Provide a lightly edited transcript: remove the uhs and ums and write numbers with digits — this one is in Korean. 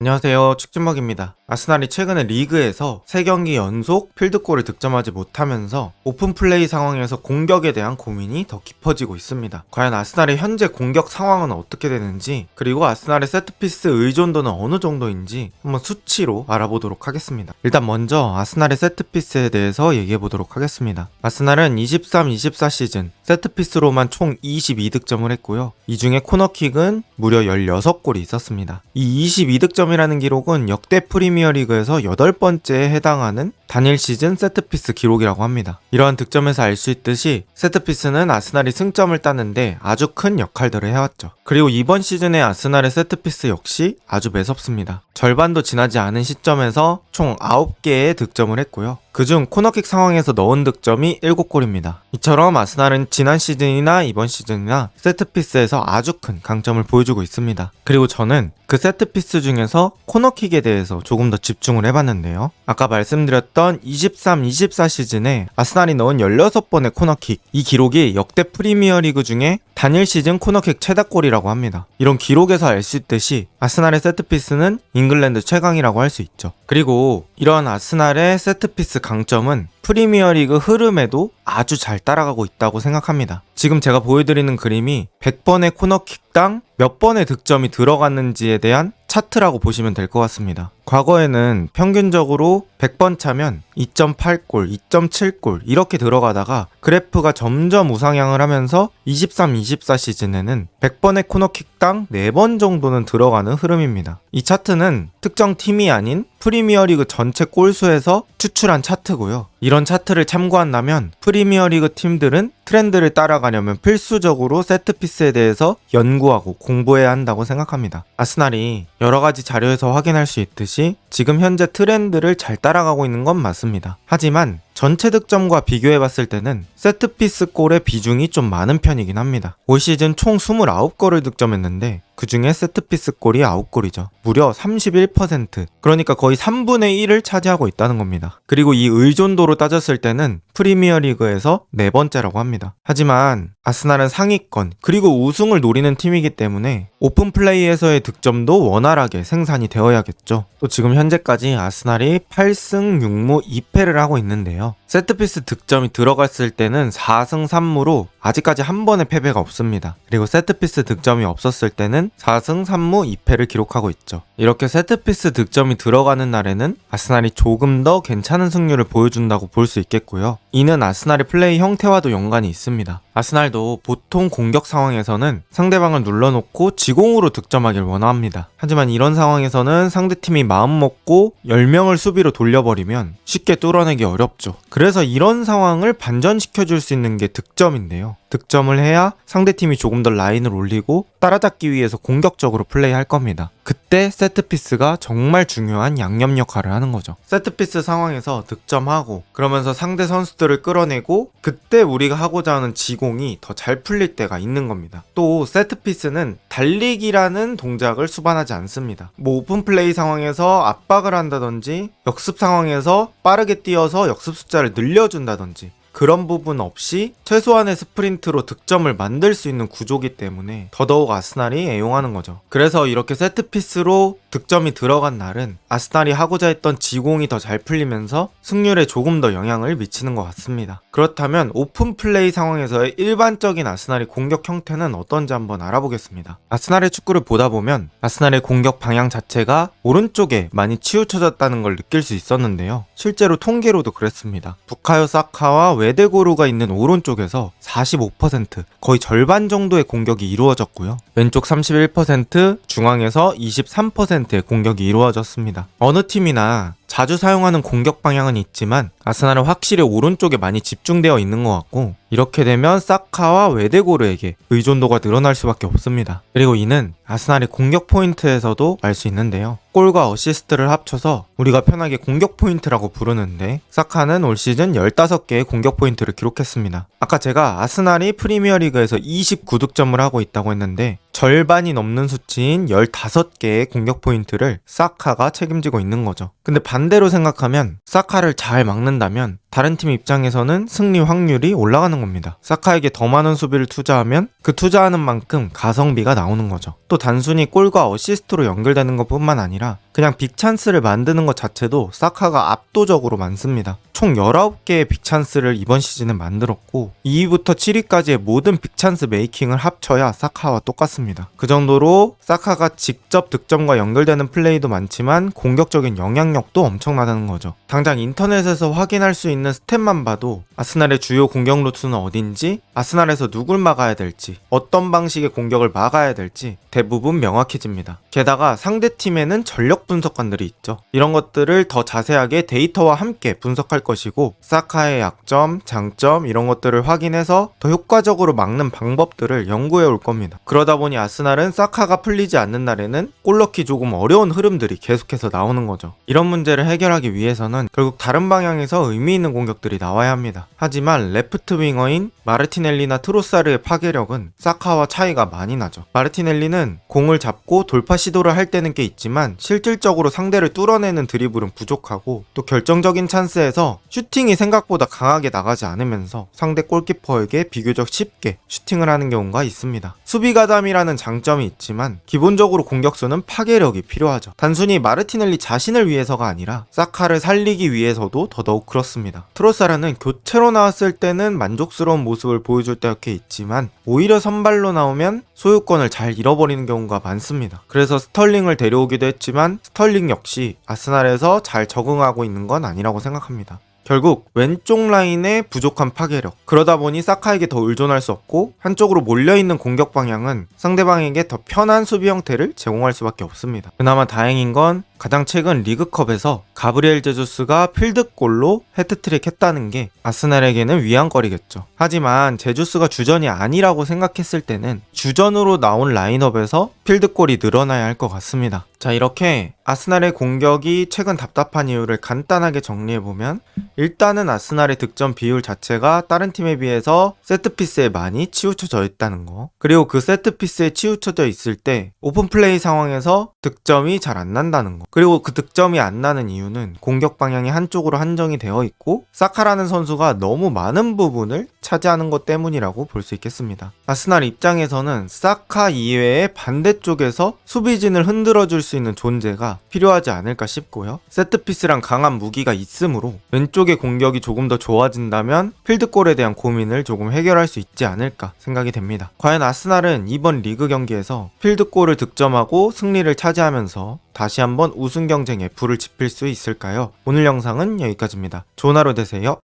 안녕하세요, 축진먹입니다. 아스날이 최근에 리그에서 3경기 연속 필드골을 득점하지 못하면서 오픈플레이 상황에서 공격에 대한 고민이 더 깊어지고 있습니다. 과연 아스날의 현재 공격 상황은 어떻게 되는지, 그리고 아스날의 세트피스 의존도는 어느 정도인지 한번 수치로 알아보도록 하겠습니다. 일단 먼저 아스날의 세트피스에 대해서 얘기해보도록 하겠습니다. 아스날은 23-24 시즌 세트피스로만 총 22득점을 했고요. 이 중에 코너킥은 무려 16골이 있었습니다. 이 22득점이라는 기록은 역대 프리미어리그에서 8번째에 해당하는 단일 시즌 세트피스 기록이라고 합니다. 이러한 득점에서 알 수 있듯이 세트피스는 아스날이 승점을 따는데 아주 큰 역할들을 해왔죠. 그리고 이번 시즌의 아스날의 세트피스 역시 아주 매섭습니다. 절반도 지나지 않은 시점에서 총 9개의 득점을 했고요. 그중 코너킥 상황에서 넣은 득점이 7골입니다. 이처럼 아스날은 지난 시즌이나 이번 시즌이나 세트피스에서 아주 큰 강점을 보여주고 있습니다. 그리고 저는 그 세트피스 중에서 코너킥에 대해서 조금 더 집중을 해봤는데요. 아까 말씀드렸던 23-24 시즌에 아스날이 넣은 16번의 코너킥, 이 기록이 역대 프리미어리그 중에 단일 시즌 코너킥 최다골이라고 합니다. 이런 기록에서 알 수 있듯이 아스날의 세트피스는 잉글랜드 최강이라고 할 수 있죠. 그리고 이러한 아스날의 세트피스 강점은 프리미어리그 흐름에도 아주 잘 따라가고 있다고 생각합니다. 지금 제가 보여드리는 그림이 100번의 코너킥당 몇 번의 득점이 들어갔는지에 대한 차트라고 보시면 될 것 같습니다. 과거에는 평균적으로 100번 차면 2.8골, 2.7골 이렇게 들어가다가 그래프가 점점 우상향을 하면서 23-24 시즌에는 100번의 코너킥당 4번 정도는 들어가는 흐름입니다. 이 차트는 특정 팀이 아닌 프리미어리그 전체 골수에서 추출한 차트고요. 이런 차트를 참고한다면 프리미어리그 팀들은 트렌드를 따라가려면 필수적으로 세트피스에 대해서 연구하고 공부해야 한다고 생각합니다. 아스날이 여러가지 자료에서 확인할 수 있듯이 지금 현재 트렌드를 잘 따라가고 있는 건 맞습니다. 하지만 전체 득점과 비교해봤을 때는 세트피스 골의 비중이 좀 많은 편이긴 합니다. 올 시즌 총 29골을 득점했는데 그 중에 세트피스 골이 9골이죠. 무려 31%. 그러니까 거의 3분의 1을 차지하고 있다는 겁니다. 그리고 이 의존도로 따졌을 때는 프리미어리그에서 4번째라고 합니다. 하지만 아스날은 상위권 그리고 우승을 노리는 팀이기 때문에 오픈플레이에서의 득점도 원활하게 생산이 되어야겠죠. 또 지금 현재까지 아스날이 8승 6무 2패를 하고 있는데요. 세트피스 득점이 들어갔을 때는 4승 3무로 아직까지 한 번의 패배가 없습니다. 그리고 세트피스 득점이 없었을 때는 4승 3무 2패를 기록하고 있죠. 이렇게 세트피스 득점이 들어가는 날에는 아스날이 조금 더 괜찮은 승률을 보여준다고 볼 수 있겠고요. 이는 아스날의 플레이 형태와도 연관이 있습니다. 아스날도 보통 공격 상황에서는 상대방을 눌러놓고 지공으로 득점하길 원합니다. 하지만 이런 상황에서는 상대팀이 마음먹고 10명을 수비로 돌려버리면 쉽게 뚫어내기 어렵죠. 그래서 이런 상황을 반전시켜줄 수 있는 게 득점인데요. 득점을 해야 상대팀이 조금 더 라인을 올리고 따라잡기 위해서 공격적으로 플레이할 겁니다. 그때 세트피스가 정말 중요한 양념 역할을 하는 거죠. 세트피스 상황에서 득점하고 그러면서 상대 선수들을 끌어내고 그때 우리가 하고자 하는 지공이 더 잘 풀릴 때가 있는 겁니다. 또 세트피스는 달리기라는 동작을 수반하지 않습니다. 오픈 플레이 상황에서 압박을 한다든지 역습 상황에서 빠르게 뛰어서 역습 숫자를 늘려준다든지 그런 부분 없이 최소한의 스프린트로 득점을 만들 수 있는 구조기 때문에 더더욱 아스날이 애용하는 거죠. 그래서 이렇게 세트피스로 득점이 들어간 날은 아스날이 하고자 했던 지공이 더 잘 풀리면서 승률에 조금 더 영향을 미치는 것 같습니다. 그렇다면 오픈 플레이 상황에서의 일반적인 아스날의 공격 형태는 어떤지 한번 알아보겠습니다. 아스날의 축구를 보다 보면 아스날의 공격 방향 자체가 오른쪽에 많이 치우쳐졌다는 걸 느낄 수 있었는데요. 실제로 통계로도 그랬습니다. 부카요 사카와 웨데고르가 있는 오른쪽에서 45% 거의 절반 정도의 공격이 이루어졌고요. 왼쪽 31%, 중앙에서 23%의 공격이 이루어졌습니다. 어느 팀이나 자주 사용하는 공격 방향은 있지만 아스날은 확실히 오른쪽에 많이 집중되어 있는 것 같고 이렇게 되면 사카와 웨데고르에게 의존도가 늘어날 수밖에 없습니다. 그리고 이는 아스날의 공격 포인트에서도 알 수 있는데요. 골과 어시스트를 합쳐서 우리가 편하게 공격 포인트라고 부르는데 사카는 올 시즌 15개의 공격 포인트를 기록했습니다. 아까 제가 아스날이 프리미어리그에서 29득점을 하고 있다고 했는데 절반이 넘는 수치인 15개의 공격 포인트를 사카가 책임지고 있는 거죠. 근데 반대로 생각하면 사카를 잘 막는다면 다른 팀 입장에서는 승리 확률이 올라가는 겁니다. 사카에게 더 많은 수비를 투자하면 그 투자하는 만큼 가성비가 나오는 거죠. 또 단순히 골과 어시스트로 연결되는 것뿐만 아니라 그냥 빅찬스를 만드는 것 자체도 사카가 압도적으로 많습니다. 총 19개의 빅찬스를 이번 시즌에 만들었고 2위부터 7위까지의 모든 빅찬스 메이킹을 합쳐야 사카와 똑같습니다. 그 정도로 사카가 직접 득점과 연결되는 플레이도 많지만 공격적인 영향력도 엄청나다는 거죠. 당장 인터넷에서 확인할 수 있는 스탯만 봐도 아스날의 주요 공격 루트는 어딘지, 아스날에서 누굴 막아야 될지, 어떤 방식의 공격을 막아야 될지 대부분 명확해집니다. 게다가 상대팀에는 전력 분석관들이 있죠. 이런 것들을 더 자세하게 데이터와 함께 분석할 것이고 사카의 약점, 장점 이런 것들을 확인해서 더 효과적으로 막는 방법들을 연구해 올 겁니다. 그러다 보니 아스날은 사카가 풀리지 않는 날에는 골넣기 조금 어려운 흐름들이 계속해서 나오는 거죠. 이런 문제를 해결하기 위해서는 결국 다른 방향에서 의미 있는 공격들이 나와야 합니다. 하지만 레프트 윙어인 마르티넬리나 트로사르의 파괴력은 사카와 차이가 많이 나죠. 마르티넬리는 공을 잡고 돌파 시도를 할 때는 꽤 있지만 실질적으로 상대를 뚫어내는 드리블은 부족하고 또 결정적인 찬스에서 슈팅이 생각보다 강하게 나가지 않으면서 상대 골키퍼에게 비교적 쉽게 슈팅을 하는 경우가 있습니다. 수비 가담이라는 장점이 있지만 기본적으로 공격수는 파괴력이 필요하죠. 단순히 마르티넬리 자신을 위해서가 아니라 사카를 살리기 위해서도 더더욱 그렇습니다. 트로사르는 교체로 나왔을 때는 만족스러운 모습을 보여줄 때가 꽤 있지만 오히려 선발로 나오면 소유권을 잘 잃어버리는 경우가 많습니다. 그래서 스털링을 데려오기도 했지만 스털링 역시 아스날에서 잘 적응하고 있는 건 아니라고 생각합니다. 결국 왼쪽 라인의 부족한 파괴력, 그러다 보니 사카에게 더 의존할 수 없고 한쪽으로 몰려있는 공격 방향은 상대방에게 더 편한 수비 형태를 제공할 수밖에 없습니다. 그나마 다행인 건 가장 최근 리그컵에서 가브리엘 제주스가 필드골로 해트트릭 했다는 게 아스날에게는 위안거리겠죠. 하지만 제주스가 주전이 아니라고 생각했을 때는 주전으로 나온 라인업에서 필드골이 늘어나야 할 것 같습니다. 자, 이렇게 아스날의 공격이 최근 답답한 이유를 간단하게 정리해보면 일단은 아스날의 득점 비율 자체가 다른 팀에 비해서 세트피스에 많이 치우쳐져 있다는 거, 그리고 그 세트피스에 치우쳐져 있을 때 오픈플레이 상황에서 득점이 잘 안 난다는 거, 그리고 그 득점이 안 나는 이유는 공격 방향이 한쪽으로 한정이 되어 있고 사카라는 선수가 너무 많은 부분을 차지하는 것 때문이라고 볼 수 있겠습니다. 아스날 입장에서는 사카 이외의 반대쪽에서 수비진을 흔들어줄 수 있는 존재가 필요하지 않을까 싶고요. 세트피스랑 강한 무기가 있으므로 왼쪽의 공격이 조금 더 좋아진다면 필드골에 대한 고민을 조금 해결할 수 있지 않을까 생각이 됩니다. 과연 아스날은 이번 리그 경기에서 필드골을 득점하고 승리를 차지하면서 다시 한번 우승 경쟁에 불을 지필 수 있을까요? 오늘 영상은 여기까지입니다. 좋은 하루 되세요.